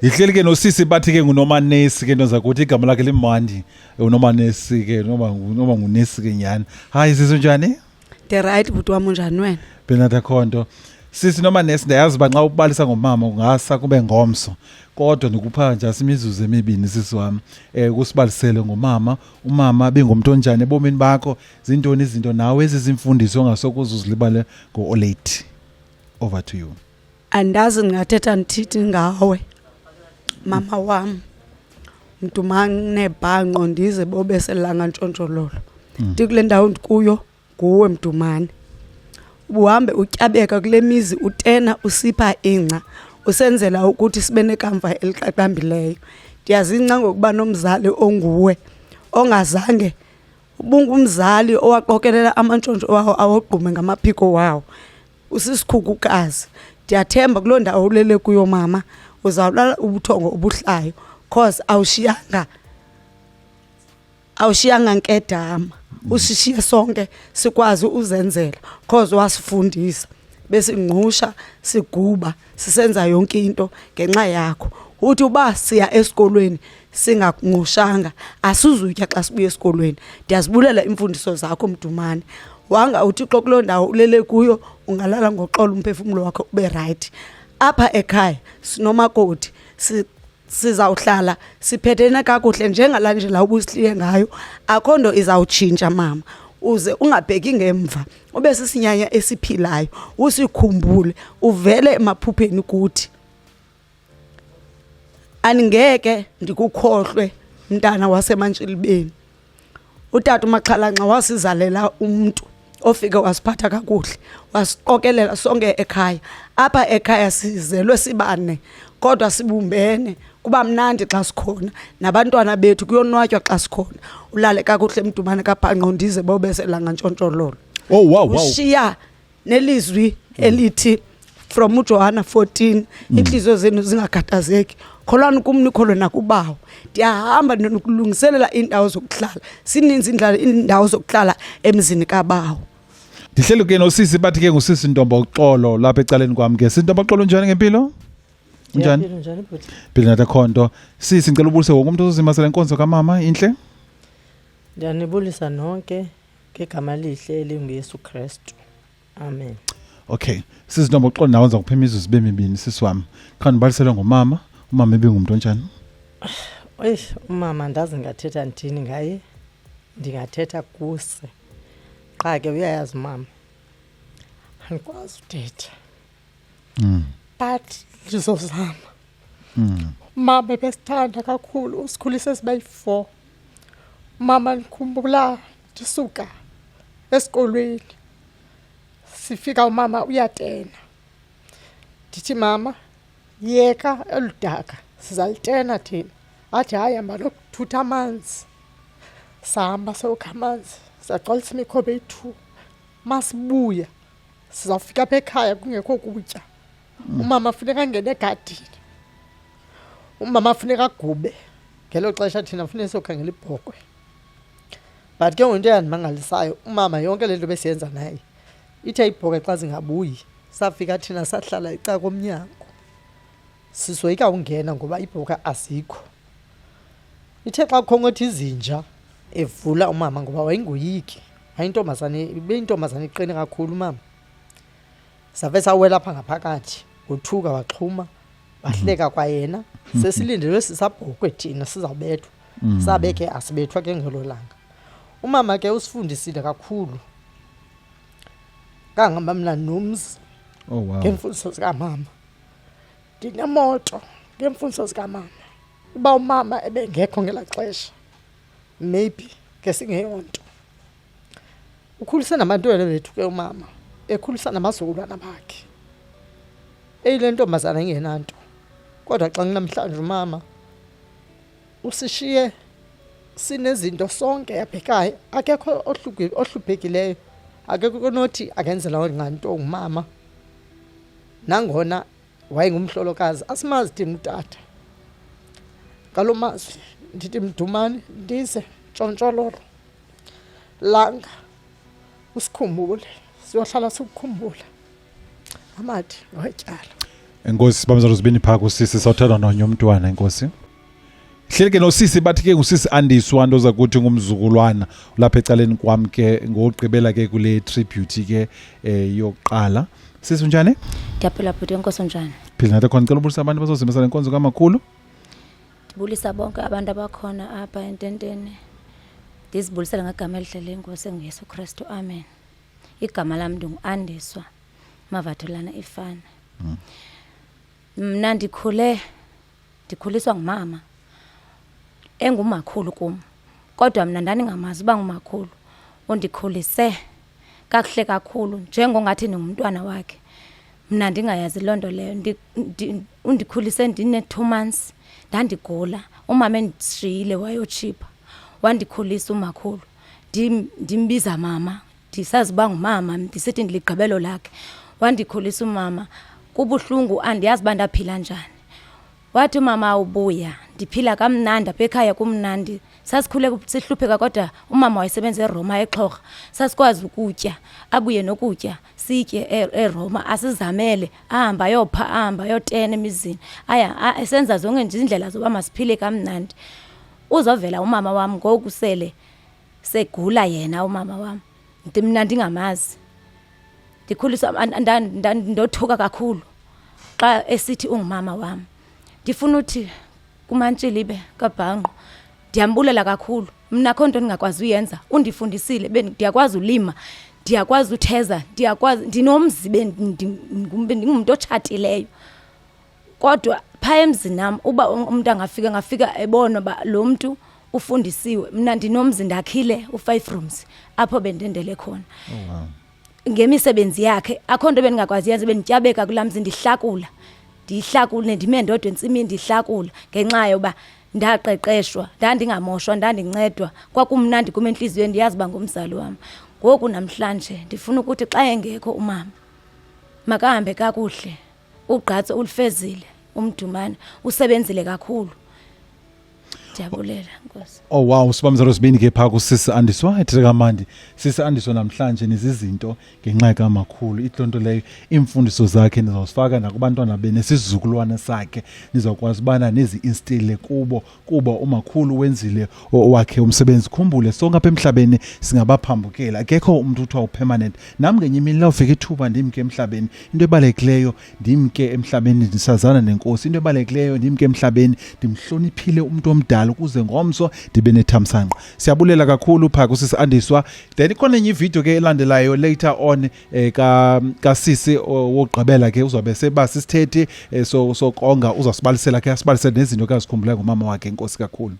Ihleli ke nosisi bathi ke nguNomanesi ke ndoza kuthi igama lakhe limandi uNomanesi ke noma ngunesi ke nyani. Hayi sisi njani? The right bhuti wami unjani wena? Benatha khonto. Sisi Nomanesi ndayazi ba nxa ubalisa ngomama ungasa kube ngomso. Kodwa nikupha nje asimizuzu emibini sisi wami kusibalisele ngomama umama bengumuntu onjani ebomini bakho zintoni izinto nawe ezizimfundiso ongasokuza uzilibale ngo-late. Over to you. Andazi ngingathetha nithithi ngawe mama wami Mdumane bhanqo ndize bobe selanga ntshontshololo ndikule ndawo ndikuyo nguwe Mdumane uhambe utyabeka kule mizi utena usipha ingca usenzela ukuthi sibe nekamva eliqaqambileyo ndiyazinca ngokuba nomzali onguwe ongazange ubungumzali owaqokelela amantshontsho wawo awogqume ngamaphiko wawo usisikhukukazi ndiyathemba kuloo ndawo ulele kuyo mama uzawulala ubuthongo obuhlayo cause awushiyanga nkedama usishiye sonke sikwazi uzenzela cause wasifundisa besingqusha siguba sisenza yonke into ngenxa yakho uthi uba siya esikolweni singakunqushanga asizutya xa sibuye esikolweni ndiyazibulela imfundiso zakho Mdumane wanga uthi xokulo ndawo ulele kuyo ungalala ngoxolo umphefumulo wakho ube right apha ekhaya sinomakoti sizawuhlala siphethena kakuhle njengalandlela ubusihliye ngayo akhondo izawutshintsha mama uze ungabheki ngemva ube sisinyanya esiphilayo usikhumbule uvele emaphupheni kuthi aningeke ndikukhohlwe mntana wasemantshilibeni utata uMaxhalanqa wasizalela umuntu ofike wasiphatha kakuhle wasiqokelela sonke ekhaya apha ekhaya sizelwe sibane kodwa sibumbene kuba mnandi xa sikhona nabantwana bethu kuyonwatywa xa sikhona ulale kakuhle Mdumane kabhanqo ndize bobe selanga ntshontshololo. Oh wow ushiya nelizwi elithi from uJohana 14 inhliziyo zenu zingagatazeki kholani kumni kholo nakubawo ndiyahamba nokulungiselela indawo zokuhlala sininzi indawo zokuhlala emzini kabawo. Ndihleli ke nosisi bathi ke ngusisi Ntombo Uxolo lapha ecaleni kwami ke sintombo Uxolo njani ngempilo? Njani? Njani bhuti? Benatha khonto. Sisi ngicela ubulise wonke umuntu ozimasela inkonzo kaMama inhle. Ndiyanibulisa nonke ngegama lihle elinguYesu Kristu. Amen. Okay. Sisi Ntombo Uxolo nawe ngiza kupha imizuzu bemibini sisi wami. Khani balisele ngomama. Umama ebengumuntu onjani? Umama ndazi ngathetha ndini ngaye. Ndingathetha kuse. Qha ke uyayazi mama. Andikwazi uthetha. But ndizozama. Mama besithanda kakhulu usikhulise sibayi-4. Mama ndikhumbula ndisuka esikolweni. Sifika umama uyatena. Ndithi mama yeka eludaka sizalitena thina. Athi hayi hamba lokuthutha amanzi. Sahamba sokha amanzi. Saqalisa imikhobe 2. Masibuya sizawufika apha ekhaya kungekho kutya. Umama funeka angene egadini. Umama funeka agube. Ngelo xesha thina funeka sokhangela ibhokhwe. But ke into yandimangalisayo umama yonke lento besiyenza naye. Ithe ibhokhwe xa zingabuyi safika thina sahlala icala komnyango. Sisoyika ungena ngoba ibhokhwe asikho. Ithe xa kukhongothi izinja evula umama ngoba wayenguyiki. Ayintombazane ibeyintombazane iqine kakhulu mama. Save sawela apha ngaphakathi uthuka waxhuma wahleka kwayena sesilindelwe sisabhokhwe thina sizawubethwa sabeke asibethwa ke ngelo langa. Umama ke usifundisile kakhulu kangamba mina nomzi. Oh wow. Ngemfundiso zikaMama ndinemoto ngemfundiso zikaMama. Uba umama ebengekho ngela xesha maybe ke singeyonto. Ukhulisa nabantwana bethu ke umama ekhulisa namazukulwana bakhe. Eyile ntombazana ingenanto. Kodwa xa namhlanje umama usishiye sinezinto sonke yaphekayo akekho ohluphekileyo akekho nothi akenzela nganto ngumama. Nangona wayengumhlolokazi asimazi thina utata. Kalomazwi ndithi Mdumane ndize ntshontshololo langa usikhumbule siyohlala sikukhumbula amathi watyala. Enkosi sibamza rozibini phaka usisi sawuthatha nonye umntwana enkosi. Hleli ke nosisi bathi ke ngusisi Andiswa nto zakuthi ngumzukulwana lapha ecaleni kwami ke ngogqibela ke kule tribute ke yokuqala. Sisi unjani? Ndiyaphila bhuti, enkosi njani? Phila nathi khona ngicela ubulisa abantu bazosebenzisa le nkonzo kamakhulu. Ndibulisa bonke abantu abakhona apha ententeni. Ndizibulisela ngegama elihle lenkosi enguYesu Kristu. Amen. Igama lami ndingu-Andiswa Mavatholana Ifana. Mna ndikhuliswa ngumama engumakhulu kum, kodwa mna ndandingamazi uba ngumakhulu. Undikhulise kakuhle kakhulu njengongathi ndingumntwana wakhe. Mna ndingayazi loo nto leyo. Undikhulise ndine-2 months ndandigula. Umama endishiyile wayotshipa, wandikhulisa umakhulu. Ndimbiza mama, ndisazi uba ngumama, ndisithi ndiligqibelo lakhe. Wandikhulisa umama. Kubuhlungu, andiyazi uba ndaphila njani. Wathi umama ubuya, ndiphila kamnandi apha ekhaya kumnandi. Sasikhule sihlupheka, kodwa umama wayesebenza eRoma eXhorha. Sasikwazi ukutya, abuye nokutya sitye eRoma, asizamele ahamba ayopha, ahamba ayotena emizini. Aya esenza zonke nje indlela zoba masiphile kamnandi. Uzovela umama wam ngoku segula yena umama wam. Mna ndingamazi. Ndikhuliswa ndothuka kakhulu xa esithi ungumama wam. Ndifuna uthi kuMantshilibe kaBhanqo, ndiyambulela kakhulu. Mna akho nto ndingakwazi uyenza. Undifundisile, ndiyakwazi ulima, ndiyakwazi utheza, ndinomzi, ndingumntu otshatileyo. Kodwa phaa emzini nam uba umntu angafika ebona uba lo mntu ufundisiwe. Mna ndinomzi, ndakhile u5 rooms apho bendendele khona. Oh wow. Ngemisebenzi yakhe akho nto bendingakwazi yenza, bendityabeka kulaa mzi ndihlakule ndime ndodwa entsimini ndihlakula, ngenxa yoba ndaqeqeshwa, ndandingamoshwa, ndandincedwa. Kwakumnandi kum entliziyweni, ndiyazi uba ngumzali wam. Ngoku namhlanje ndifuna ukuthi xa engekho umama makahambe kakuhle. Ugqatso ulifezile uMdumane, usebenzile kakhulu. Ndiyabulela Nkosi. Oh wow, sibamza rozibini ke phaka usisi Andiswa ethethe kamandi. Sisi Andiswa namhlanje nizizinto ngenxa kamakhulu. Ihlonto leyo imfundiso zakhe nizawusifaka nakubantwana benesizukulwana sakhe. Nizawukwazi bana nezi instille kuba umakhulu wenzile wakhe umsebenzi. Khumbule sonke apha emhlabeni singabaphambukela. Akekho umuntu uthiwa upermanent. Nami ngenye imini lawufika ithuba ndimke emhlabeni. Into ebalulekileyo ndimke emhlabeni ndisazana nenkosi. Into ebalulekileyo ndimke emhlabeni ndimhloniphile umuntu omdala ukuze ngomso ndibe nethamsanqa. Siyabulela kakhulu phaka usisi Andiswa. Then ikhona enye ivideo ke elandelayo later on kasisi wogqibela ke uzobe sebasa isithethe so konga uzasibalisela ke asibalisele nezinto ke azikhumbulayo ngomama wakhe. Inkosi kakhulu.